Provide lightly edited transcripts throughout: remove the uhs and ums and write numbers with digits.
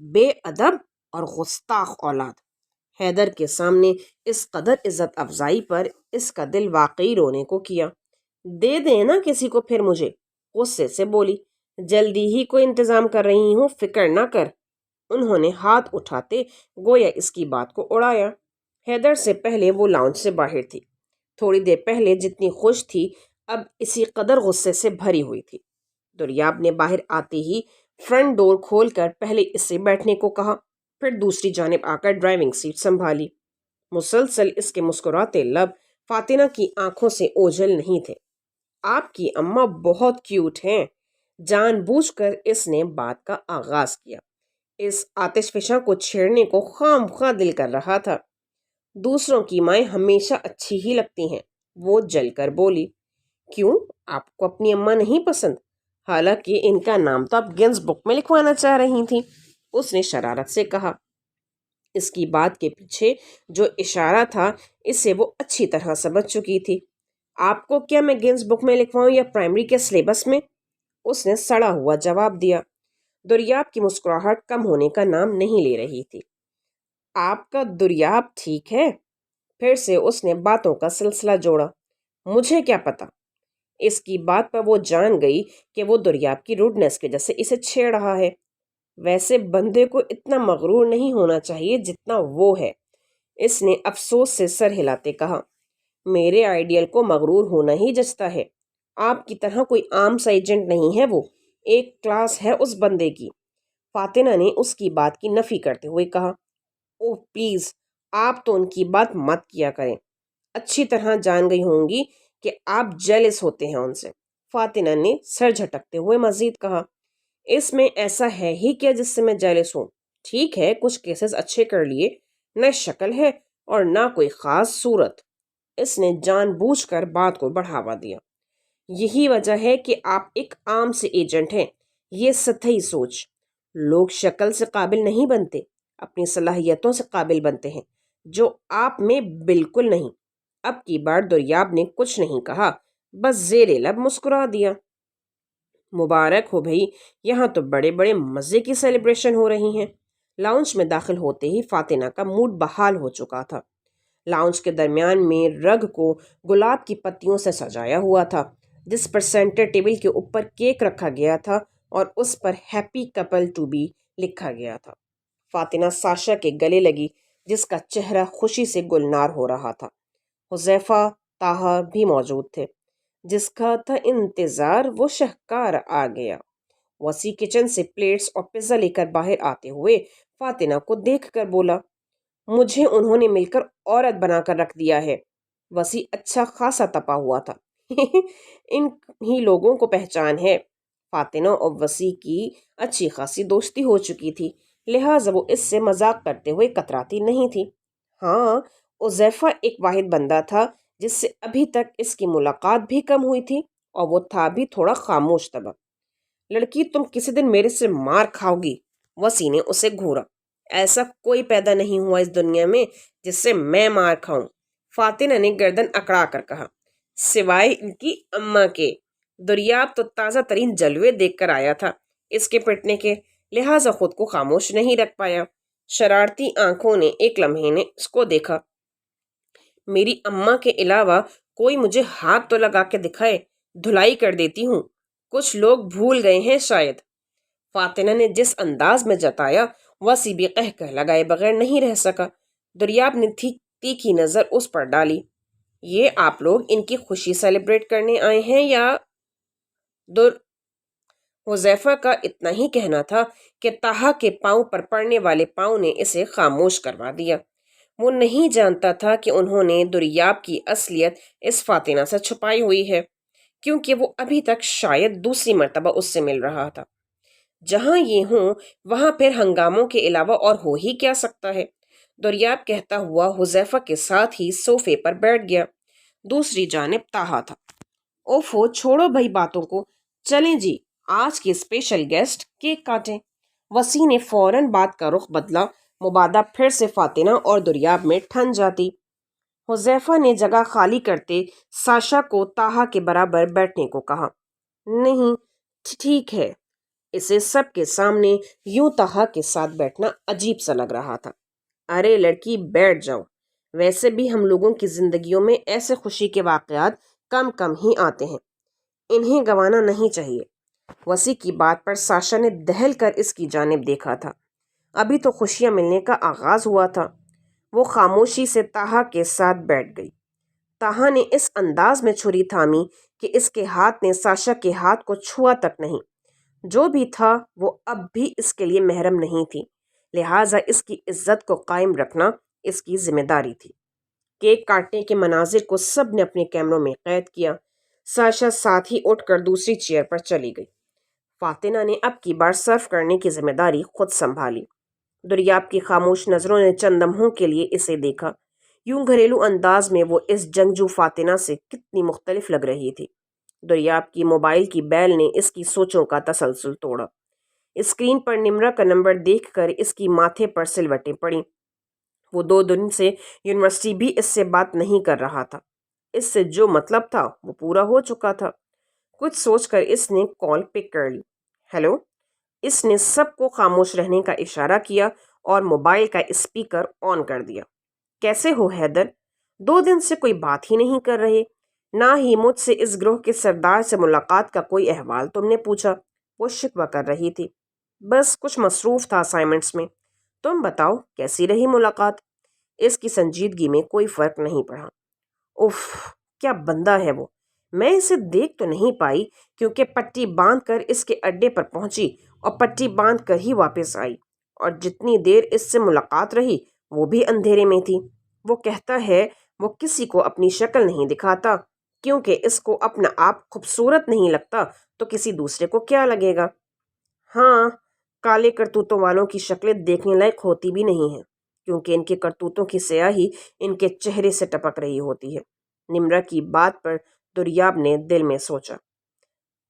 بے ادب اور گستاخ اولاد۔ حیدر کے سامنے اس قدر عزت افزائی پر اس کا دل واقعی رونے کو کیا۔ دے دینا کسی کو پھر مجھے، غصے سے بولی۔ جلدی ہی کوئی انتظام کر رہی ہوں، فکر نہ کر۔ انہوں نے ہاتھ اٹھاتے گویا اس کی بات کو اڑایا۔ حیدر سے پہلے وہ لاؤنج سے باہر تھی، تھوڑی دیر پہلے جتنی خوش تھی اب اسی قدر غصے سے بھری ہوئی تھی۔ دریاب نے باہر آتے ہی فرنٹ ڈور کھول کر پہلے اسے بیٹھنے کو کہا، پھر دوسری جانب آ کر ڈرائیونگ سیٹ سنبھالی۔ مسلسل اس کے مسکراتے لب فاتنہ کی آنکھوں سے اوجھل نہیں تھے۔ آپ کی اماں بہت کیوٹ ہیں، جان بوجھ کر اس نے بات کا آغاز کیا۔ اس آتش فشاں کو چھیڑنے کو خواہ مخواہ دل کر رہا تھا۔ دوسروں کی مائیں ہمیشہ اچھی ہی لگتی ہیں، وہ جل کر بولی۔ کیوں، آپ کو اپنی اماں نہیں پسند؟ حالانکہ ان کا نام تو آپ گنز بک میں لکھوانا چاہ رہی تھیں، اس نے شرارت سے کہا۔ اس کی بات کے پیچھے جو اشارہ تھا اسے وہ اچھی طرح سمجھ چکی تھی۔ آپ کو کیا میں گنز بک میں لکھواؤں یا پرائمری کے سلیبس میں؟ اس نے سڑا ہوا جواب دیا۔ دریاب کی مسکراہٹ کم ہونے کا نام نہیں لے رہی تھی۔ آپ کا دریاب ٹھیک ہے؟ پھر سے اس نے باتوں کا سلسلہ جوڑا۔ مجھے کیا پتا؟ اس کی بات پر وہ جان گئی کہ وہ دریاب کی روڈنس کی وجہ سے اسے چھیڑ رہا ہے۔ ویسے بندے کو اتنا مغرور نہیں ہونا چاہیے جتنا وہ ہے، اس نے افسوس سے سر ہلاتے کہا۔ میرے آئیڈیل کو مغرور ہونا ہی جچتا ہے۔ آپ کی طرح کوئی عام سا ایجنٹ نہیں ہے، وہ ایک کلاس ہے اس بندے کی۔ فاتنہ نے اس کی بات کی نفی کرتے ہوئے کہا۔ اوہ پلیز، آپ تو ان کی بات مت کیا کریں، اچھی طرح جان گئی ہوں گی کہ آپ جیلس ہوتے ہیں ان سے، فاتنہ نے سر جھٹکتے ہوئے مزید کہا۔ اس میں ایسا ہے ہی کیا جس سے میں جیلس ہوں؟ ٹھیک ہے، کچھ کیسز اچھے کر لیے، نہ شکل ہے اور نہ کوئی خاص صورت۔ اس نے جان بوجھ کر بات کو بڑھاوا دیا۔ یہی وجہ ہے کہ آپ ایک عام سے ایجنٹ ہیں۔ یہ سطحی سوچ، لوگ شکل سے قابل نہیں بنتے، اپنی صلاحیتوں سے قابل بنتے ہیں، جو آپ میں بالکل نہیں۔ اب کی بار دریاب نے کچھ نہیں کہا، بس زیر لب مسکرا دیا۔ مبارک ہو بھئی، یہاں تو بڑے بڑے مزے کی سیلیبریشن ہو رہی ہیں۔ لاؤنج میں داخل ہوتے ہی فاتنہ کا موڈ بحال ہو چکا تھا۔ لاؤنج کے درمیان میں رگ کو گلاب کی پتیوں سے سجایا ہوا تھا، جس پر سینٹر ٹیبل کے اوپر کیک رکھا گیا تھا اور اس پر ہیپی کپل ٹو بی لکھا گیا تھا۔ فاتنہ ساشا کے گلے لگی، جس کا چہرہ خوشی سے گلنار ہو رہا تھا۔ حذیفہ، طاہا بھی موجود تھے، جس کا تھا انتظار وہ شہکار آ گیا۔ وسیع کچن سے پلیٹس اور پیزا لے کر باہر آتے ہوئے فاتنہ کو دیکھ کر بولا، مجھے انہوں نے مل کر عورت بنا کر رکھ دیا ہے۔ وسیع اچھا خاصا تپا ہوا تھا۔ ان ہی لوگوں کو پہچان ہے۔ فاتنہ اور وسیع کی اچھی خاصی دوستی ہو چکی تھی، لہٰذا وہ اس سے مذاق کرتے ہوئے کتراتی نہیں تھی۔ ہاں، حذیفہ ایک واحد بندہ تھا جس سے ابھی تک اس کی ملاقات بھی کم ہوئی تھی، اور وہ تھا بھی تھوڑا خاموش طبع۔ لڑکی، تم کسی دن میرے سے مار کھاؤ گی، وسیع نے اسے گھورا۔ ایسا کوئی پیدا نہیں ہوا اس دنیا میں جس سے میں مار کھاؤں، فاتنہ نے گردن اکڑا کر کہا، سوائے ان کی اماں کے۔ دریاب تو تازہ ترین جلوے دیکھ کر آیا تھا اس کے پٹنے کے، لہٰذا خود کو خاموش نہیں رکھ پایا۔ شرارتی آنکھوں نے ایک لمحے نے اس کو دیکھا۔ میری اماں کے علاوہ کوئی مجھے ہاتھ تو لگا کے دکھائے، دھلائی کر دیتی ہوں۔ کچھ لوگ بھول گئے ہیں شاید۔ فاتنہ نے جس انداز میں جتایا، وسیع بھی قہقہ لگائے بغیر نہیں رہ سکا۔ دریاب نے تیکھی نظر اس پر ڈالی۔ یہ آپ لوگ ان کی خوشی سیلیبریٹ کرنے آئے ہیں یا حذیفہ کا اتنا ہی کہنا تھا کہ طاہا کے پاؤں پر پڑنے والے پاؤں نے اسے خاموش کروا دیا۔ وہ نہیں جانتا تھا کہ انہوں نے دریاب کی اصلیت اس فاتنہ سے چھپائی ہوئی ہے، کیونکہ وہ ابھی تک شاید دوسری مرتبہ اس سے مل رہا تھا۔ جہاں یہ ہوں وہاں پھر ہنگاموں کے علاوہ اور ہو ہی کیا سکتا ہے؟ دریاب کہتا ہوا حذیفہ کے ساتھ ہی صوفے پر بیٹھ گیا۔ دوسری جانب طاہا تھا۔ اوفو، چھوڑو بھائی باتوں کو، چلیں جی، آج کی اسپیشل گیسٹ کیک کاٹیں۔ وسیع نے فوراً بات کا رخ بدلا، مبادہ پھر سے فاتنہ اور دریاب میں ٹھن جاتی۔ حذیفہ نے جگہ خالی کرتے ساشا کو طاہا کے برابر بیٹھنے کو کہا۔ نہیں، ٹھیک ہے، اسے سب کے سامنے یوں تہا کے ساتھ بیٹھنا عجیب سا لگ رہا تھا۔ ارے لڑکی بیٹھ جاؤ، ویسے بھی ہم لوگوں کی زندگیوں میں ایسے خوشی کے واقعات کم کم ہی آتے ہیں، انہیں گنوانا نہیں چاہیے۔ وسیع کی بات پر ساشا نے دہل کر اس کی جانب دیکھا تھا۔ ابھی تو خوشیاں ملنے کا آغاز ہوا تھا۔ وہ خاموشی سے تاہا کے ساتھ بیٹھ گئی۔ تاہا نے اس انداز میں چھری تھامی کہ اس کے ہاتھ نے ساشا کے ہاتھ کو چھوا تک نہیں۔ جو بھی تھا وہ اب بھی اس کے لیے محرم نہیں تھی، لہٰذا اس کی عزت کو قائم رکھنا اس کی ذمہ داری تھی۔ کیک کاٹنے کے مناظر کو سب نے اپنے کیمروں میں قید کیا۔ ساشا ساتھ ہی اٹھ کر دوسری چیئر پر چلی گئی۔ فاتنہ نے اب کی بار سرو کرنے کی ذمہ داری خود سنبھالی۔ دریاب کی خاموش نظروں نے چند لمحوں کے لیے اسے دیکھا۔ یوں گھریلو انداز میں وہ اس جنگجو فاتنہ سے کتنی مختلف لگ رہی تھی۔ دریاب کی موبائل کی بیل نے اس کی سوچوں کا تسلسل توڑا۔ اسکرین پر نمرا کا نمبر دیکھ کر اس کی ماتھے پر سلوٹیں پڑیں۔ وہ 2 دن سے یونیورسٹی بھی اس سے بات نہیں کر رہا تھا۔ اس سے جو مطلب تھا وہ پورا ہو چکا تھا۔ کچھ سوچ کر اس نے کال پک کر لی۔ ہیلو۔ اس نے سب کو خاموش رہنے کا اشارہ کیا اور موبائل کا اسپیکر آن کر دیا۔ کیسے ہو حیدر؟ 2 دن سے کوئی بات ہی نہیں کر رہے، نہ ہی مجھ سے اس گروہ کے سردار سے ملاقات کا کوئی احوال تم نے پوچھا۔ وہ شکوہ کر رہی تھی۔ بس کچھ مصروف تھا اسائنمنٹس میں۔ تم بتاؤ کیسی رہی ملاقات؟ اس کی سنجیدگی میں کوئی فرق نہیں پڑا۔ اف، کیا بندہ ہے وہ! میں اسے دیکھ تو نہیں پائی کیونکہ پٹی باندھ کر اس کے اڈے پر پہنچی اور پٹی باندھ کر ہی واپس آئی، اور جتنی دیر اس سے ملاقات رہی وہ بھی اندھیرے میں تھی۔ وہ کہتا ہے وہ کسی کو اپنی شکل نہیں دکھاتا کیونکہ اس کو اپنا آپ خوبصورت نہیں لگتا تو کسی دوسرے کو کیا لگے گا۔ ہاں، کالے کرتوتوں والوں کی شکلیں دیکھنے لائق ہوتی بھی نہیں ہیں کیونکہ ان کے کرتوتوں کی سیاہی ان کے چہرے سے ٹپک رہی ہوتی ہے۔ نمرا کی بات پر دریاب نے دل میں سوچا۔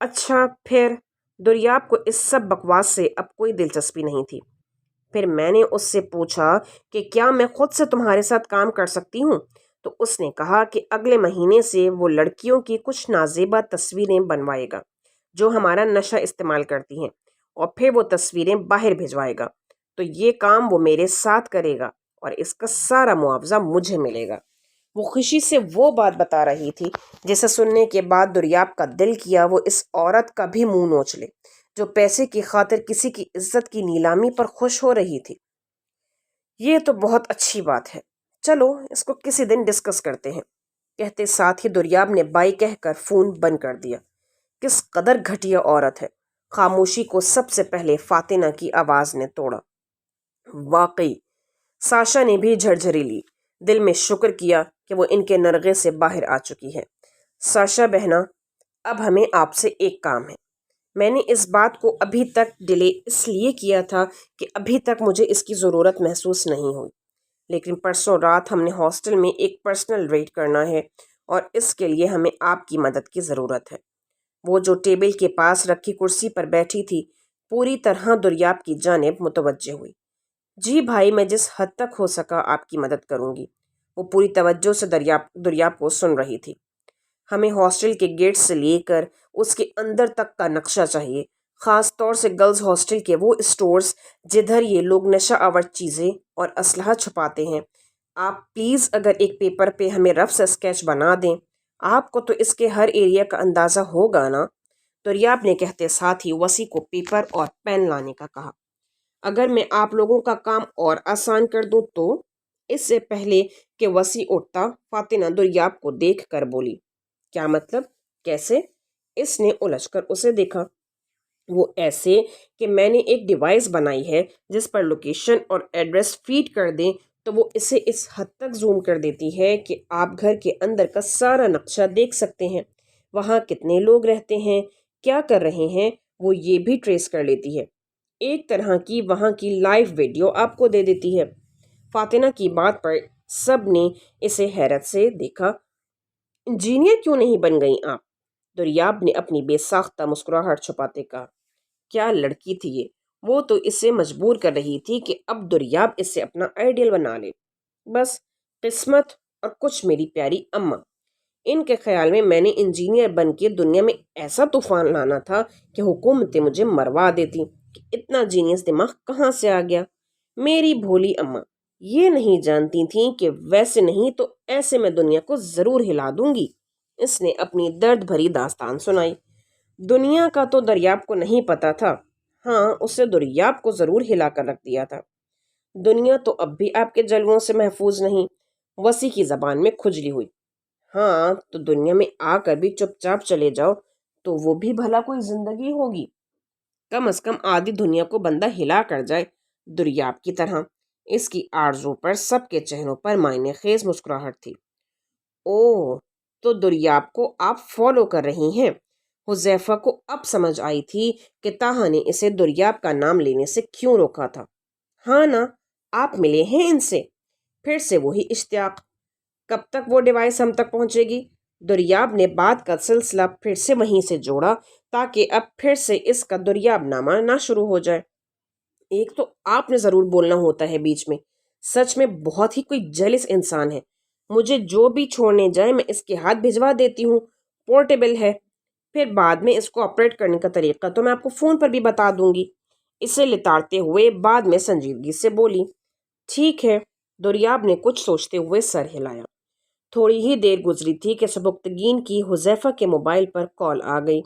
اچھا پھر؟ دریاب کو اس سب بکواس سے اب کوئی دلچسپی نہیں تھی۔ پھر میں نے اس سے پوچھا کہ کیا میں خود سے تمہارے ساتھ کام کر سکتی ہوں، تو اس نے کہا کہ اگلے مہینے سے وہ لڑکیوں کی کچھ نازیبا تصویریں بنوائے گا جو ہمارا نشہ استعمال کرتی ہیں، اور پھر وہ تصویریں باہر بھجوائے گا، تو یہ کام وہ میرے ساتھ کرے گا اور اس کا سارا معاوضہ مجھے ملے گا۔ وہ خوشی سے وہ بات بتا رہی تھی جسے سننے کے بعد دریاب کا دل کیا وہ اس عورت کا بھی منہ نوچ لے جو پیسے کی خاطر کسی کی عزت کی نیلامی پر خوش ہو رہی تھی۔ یہ تو بہت اچھی بات ہے، چلو اس کو کسی دن ڈسکس کرتے ہیں، کہتے ساتھ ہی دریاب نے بائی کہہ کر فون بند کر دیا۔ کس قدر گھٹیا عورت ہے! خاموشی کو سب سے پہلے فاتنہ کی آواز نے توڑا۔ واقعی! ساشا نے بھی جھرجھری لی، دل میں شکر کیا کہ وہ ان کے نرغے سے باہر آ چکی ہے۔ ساشا بہنا، اب ہمیں آپ سے ایک کام ہے۔ میں نے اس بات کو ابھی تک ڈیلے اس لیے کیا تھا کہ ابھی تک مجھے اس کی ضرورت محسوس نہیں ہوئی، لیکن پرسوں رات ہم نے ہاسٹل میں ایک پرسنل ریڈ کرنا ہے اور اس کے لیے ہمیں آپ کی مدد کی ضرورت ہے۔ وہ جو ٹیبل کے پاس رکھی کرسی پر بیٹھی تھی پوری طرح دریاب کی جانب متوجہ ہوئی۔ جی بھائی، میں جس حد تک ہو سکا آپ کی مدد کروں گی۔ وہ پوری توجہ سے دریاب کو سن رہی تھی۔ ہمیں ہاسٹل کے گیٹ سے لے کر اس کے اندر تک کا نقشہ چاہیے، خاص طور سے گرلز ہاسٹل کے وہ اسٹورز جدھر یہ لوگ نشہ آور چیزیں اور اسلحہ چھپاتے ہیں۔ آپ پلیز اگر ایک پیپر پہ ہمیں رف سے اسکیچ بنا دیں۔ آپ کو تو اس کے ہر ایریا کا اندازہ ہوگا نا؟ دریاب نے کہتے ساتھ ہی وسیع کو پیپر اور پین لانے کا کہا۔ اگر میں آپ لوگوں کا کام اور آسان کر دوں تو؟ اس سے پہلے کہ وسیع اٹھتا، فاتنہ دریاب کو دیکھ کر بولی۔ کیا مطلب؟ کیسے؟ اس نے الجھ کر اسے دیکھا۔ وہ ایسے کہ میں نے ایک ڈیوائس بنائی ہے جس پر لوکیشن اور ایڈریس فیڈ کر دیں تو وہ اسے اس حد تک زوم کر دیتی ہے کہ آپ گھر کے اندر کا سارا نقشہ دیکھ سکتے ہیں۔ وہاں کتنے لوگ رہتے ہیں، کیا کر رہے ہیں، وہ یہ بھی ٹریس کر لیتی ہے۔ ایک طرح کی وہاں کی لائیو ویڈیو آپ کو دے دیتی ہے۔ فاتنہ کی بات پر سب نے اسے حیرت سے دیکھا۔ انجینئر کیوں نہیں بن گئی آپ؟ دریاب نے اپنی بے ساختہ مسکراہٹ چھپاتے کہا۔ کیا لڑکی تھی یہ! وہ تو اسے مجبور کر رہی تھی کہ اب دریاب اسے اپنا آئیڈیل بنا لے۔ بس قسمت اور کچھ میری پیاری اماں۔ ان کے خیال میں نے انجینئر بن کے دنیا میں ایسا طوفان لانا تھا کہ حکومتیں مجھے مروا دیتی کہ اتنا جینیس دماغ کہاں سے آ گیا۔ میری بھولی اماں یہ نہیں جانتی تھیں کہ ویسے نہیں تو ایسے میں دنیا کو ضرور ہلا دوں گی۔ اس نے اپنی درد بھری داستان سنائی۔ دنیا کا تو دریاب کو نہیں پتا تھا، ہاں اسے دریاب کو ضرور ہلا کر رکھ دیا تھا۔ دنیا تو اب بھی آپ کے جلووں سے محفوظ نہیں، وسیع کی زبان میں کھجلی ہوئی۔ ہاں تو دنیا میں آ کر بھی چپ چاپ چلے جاؤ تو وہ بھی بھلا کوئی زندگی ہوگی؟ کم از کم آدھی دنیا کو بندہ ہلا کر جائے دریاب کی طرح۔ اس کی آرزو پر سب کے چہروں پر معنی خیز مسکراہٹ تھی۔ اوہ تو دریاب کو آپ فالو کر رہی ہیں۔ حذیفہ کو اب سمجھ آئی تھی کہ طاہا نے اسے دریاب کا نام لینے سے کیوں روکا تھا۔ ہاں نا، آپ ملے ہیں ان سے؟ پھر سے وہی اشتیاق۔ کب تک وہ ڈیوائس ہم تک پہنچے گی؟ دریاب نے بات کا سلسلہ پھر سے وہیں سے جوڑا تاکہ اب پھر سے اس کا دریاب نامہ نہ شروع ہو جائے۔ ایک تو آپ نے ضرور بولنا ہوتا ہے بیچ میں، سچ میں بہت ہی کوئی جیلس انسان ہے۔ مجھے جو بھی چھوڑنے جائے میں اس کے ہاتھ بھجوا دیتی ہوں، پورٹیبل ہے۔ پھر بعد میں اس کو آپریٹ کرنے کا طریقہ تو میں آپ کو فون پر بھی بتا دوں گی۔ اسے لتاڑتے ہوئے بعد میں سنجیدگی سے بولی۔ ٹھیک ہے، دریاب نے کچھ سوچتے ہوئے سر ہلایا۔ تھوڑی ہی دیر گزری تھی کہ سبکتگین کی حذیفہ کے موبائل پر کال آ گئی۔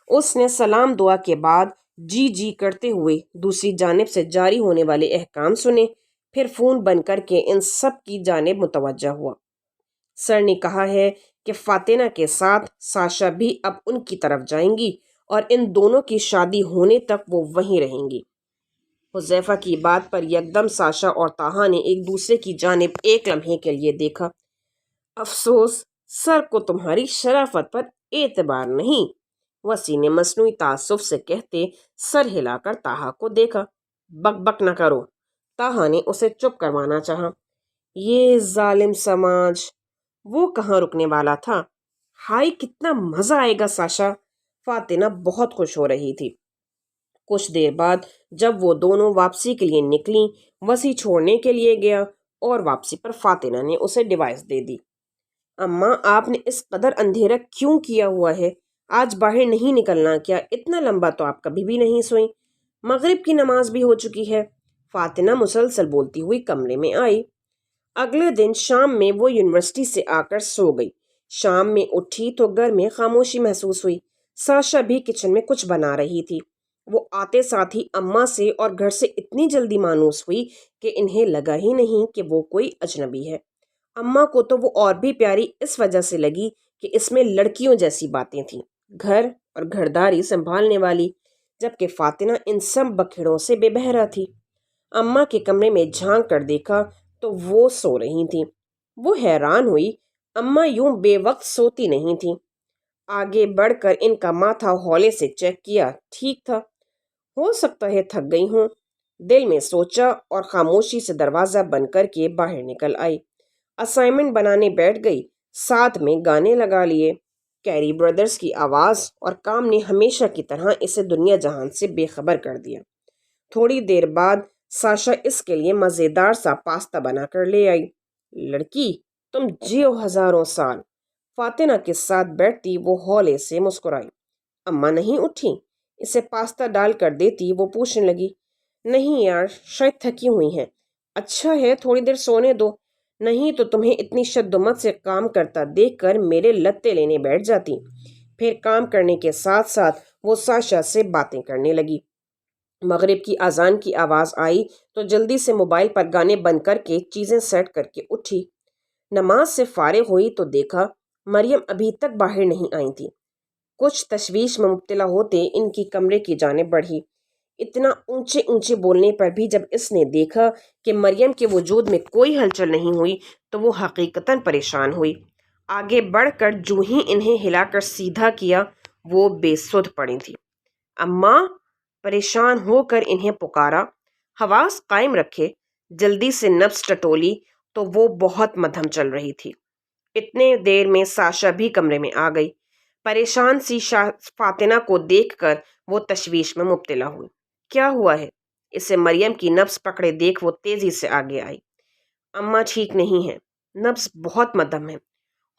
اس نے سلام دعا کے بعد جی جی کرتے ہوئے دوسری جانب سے جاری ہونے والے احکام سنے، پھر فون بند کر کے ان سب کی جانب متوجہ ہوا۔ سر نے کہا ہے کہ فاطمہ کے ساتھ ساشا بھی اب ان کی طرف جائیں گی اور ان دونوں کی شادی ہونے تک وہ وہیں رہیں گی۔ حذیفہ کی بات پر یکدم ساشا اور طاہا نے ایک دوسرے کی جانب ایک لمحے کے لیے دیکھا۔ افسوس سر کو تمہاری شرافت پر اعتبار نہیں، وسیع نے مصنوعی تعصب سے کہتے سر ہلا کر طاہا کو دیکھا۔ بک بک نہ کرو، طاہا نے اسے چپ کروانا چاہا۔ یہ ظالم سماج، وہ کہاں رکنے والا تھا۔ ہائی کتنا مزہ آئے گا ساشا، فاطمہ بہت خوش ہو رہی تھی۔ کچھ دیر بعد جب وہ دونوں واپسی کے لیے نکلیں، وسیع چھوڑنے کے لیے گیا اور واپسی پر فاطمہ نے اسے ڈیوائس دے دی۔ اماں آپ نے اس قدر اندھیرا کیوں کیا ہوا ہے؟ آج باہر نہیں نکلنا کیا؟ اتنا لمبا تو آپ کبھی بھی نہیں سوئیں۔ مغرب کی نماز بھی ہو چکی ہے۔ فاطمہ مسلسل بولتی ہوئی کمرے میں آئی۔ اگلے دن شام میں وہ یونیورسٹی سے آ کر سو گئی۔ شام میں اٹھی تو گھر میں خاموشی محسوس ہوئی۔ ساشا بھی کچن میں کچھ بنا رہی تھی۔ وہ آتے ساتھ ہی اماں سے اور گھر سے اتنی جلدی مانوس ہوئی کہ انہیں لگا ہی نہیں کہ وہ کوئی اجنبی ہے۔ اماں کو تو وہ اور بھی پیاری اس وجہ سے لگی کہ اس میں لڑکیوں جیسی باتیں تھیں، گھر اور گھرداری سنبھالنے والی، جبکہ فاطمہ ان سب بکھڑوں سے بے بہرا تھی۔ اماں کے کمرے میں جھانک کر دیکھا تو وہ سو رہی تھیں۔ وہ حیران ہوئی، اماں یوں بے وقت سوتی نہیں تھیں۔ آگے بڑھ کر ان کا ماتھا ہولے سے چیک کیا، ٹھیک تھا۔ ہو سکتا ہے تھک گئی ہوں، دل میں سوچا اور خاموشی سے دروازہ بند کر کے باہر نکل آئی۔ اسائنمنٹ بنانے بیٹھ گئی، ساتھ میں گانے لگا لیے۔ کیری بردرز کی آواز اور کام نے ہمیشہ کی طرح اسے دنیا جہان سے بے خبر کر دیا۔ تھوڑی دیر بعد ساشا اس کے لیے مزیدار سا پاستا بنا کر لے آئی۔ لڑکی تم جیو ہزاروں سال، فاطمہ کے ساتھ بیٹھتی وہ ہولے سے مسکرائی۔ اماں نہیں اٹھی؟ اسے پاستا ڈال کر دیتی وہ پوچھنے لگی۔ نہیں یار، شاید تھکی ہوئی ہیں۔ اچھا ہے تھوڑی دیر سونے دو، نہیں تو تمہیں اتنی شدت سے کام کرتا دیکھ کر میرے لتے لینے بیٹھ جاتی۔ پھر کام کرنے کے ساتھ ساتھ وہ ساشا سے باتیں کرنے لگی۔ مغرب کی اذان کی آواز آئی تو جلدی سے موبائل پر گانے بند کر کے چیزیں سیٹ کر کے اٹھی۔ نماز سے فارغ ہوئی تو دیکھا مریم ابھی تک باہر نہیں آئی تھی۔ کچھ تشویش میں مبتلا ہوتے ان کی کمرے کی جانب بڑھی۔ اتنا اونچے اونچے بولنے پر بھی جب اس نے دیکھا کہ مریم کے وجود میں کوئی ہلچل نہیں ہوئی تو وہ حقیقتاً پریشان ہوئی۔ آگے بڑھ کر جو ہی انہیں ہلا کر سیدھا کیا وہ بے سدھ پڑی تھی۔ اماں، پریشان ہو کر انہیں پکارا۔ حواس قائم رکھے، جلدی سے نبض ٹٹولی تو وہ بہت مدھم چل رہی تھی۔ اتنے دیر میں ساشا بھی کمرے میں آ گئی۔ پریشان سی فاطمہ کو دیکھ کر وہ تشویش میں مبتلا ہوئی۔ کیا ہوا ہے؟ اسے مریم کی نبض پکڑے دیکھ وہ تیزی سے آگے آئی۔ اماں ٹھیک نہیں ہے، نبض بہت مدھم ہے،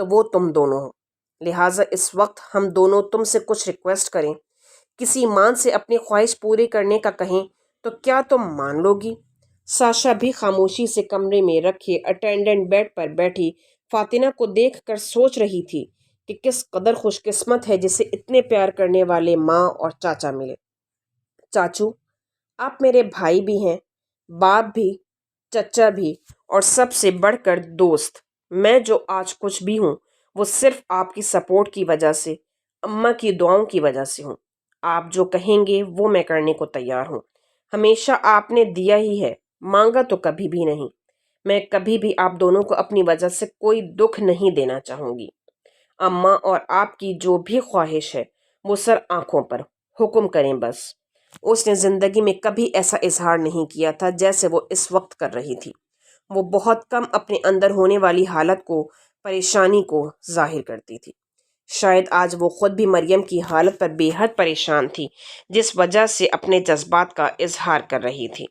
تو وہ تم دونوں ہو، لہٰذا اس وقت ہم دونوں تم سے کچھ ریکویسٹ کریں، کسی مان سے اپنی خواہش پوری کرنے کا کہیں تو کیا تم مان لو گی؟ ساشا بھی خاموشی سے کمرے میں رکھے اٹینڈنٹ بیڈ پر بیٹھی فاطمہ کو دیکھ کر سوچ رہی تھی کہ کس قدر خوش قسمت ہے جسے اتنے پیار کرنے والے ماں اور چاچا ملے۔ چاچو، آپ میرے بھائی بھی ہیں، باپ بھی، چچا بھی، اور سب سے بڑھ کر دوست۔ میں جو آج کچھ بھی ہوں وہ صرف آپ کی سپورٹ کی وجہ سے، اماں کی دعاؤں کی وجہ سے ہوں۔ آپ جو کہیں گے وہ میں کرنے کو تیار ہوں۔ ہمیشہ آپ نے دیا ہی ہے، مانگا تو کبھی بھی نہیں۔ میں کبھی بھی آپ دونوں کو اپنی وجہ سے کوئی دکھ نہیں دینا چاہوں گی۔ اماں اور آپ کی جو بھی خواہش ہے وہ سر آنکھوں پر، حکم کریں بس۔ اس نے زندگی میں کبھی ایسا اظہار نہیں کیا تھا جیسے وہ اس وقت کر رہی تھی۔ وہ بہت کم اپنے اندر ہونے والی حالت کو، پریشانی کو ظاہر کرتی تھی۔ شاید آج وہ خود بھی مریم کی حالت پر بے حد پریشان تھی، جس وجہ سے اپنے جذبات کا اظہار کر رہی تھی۔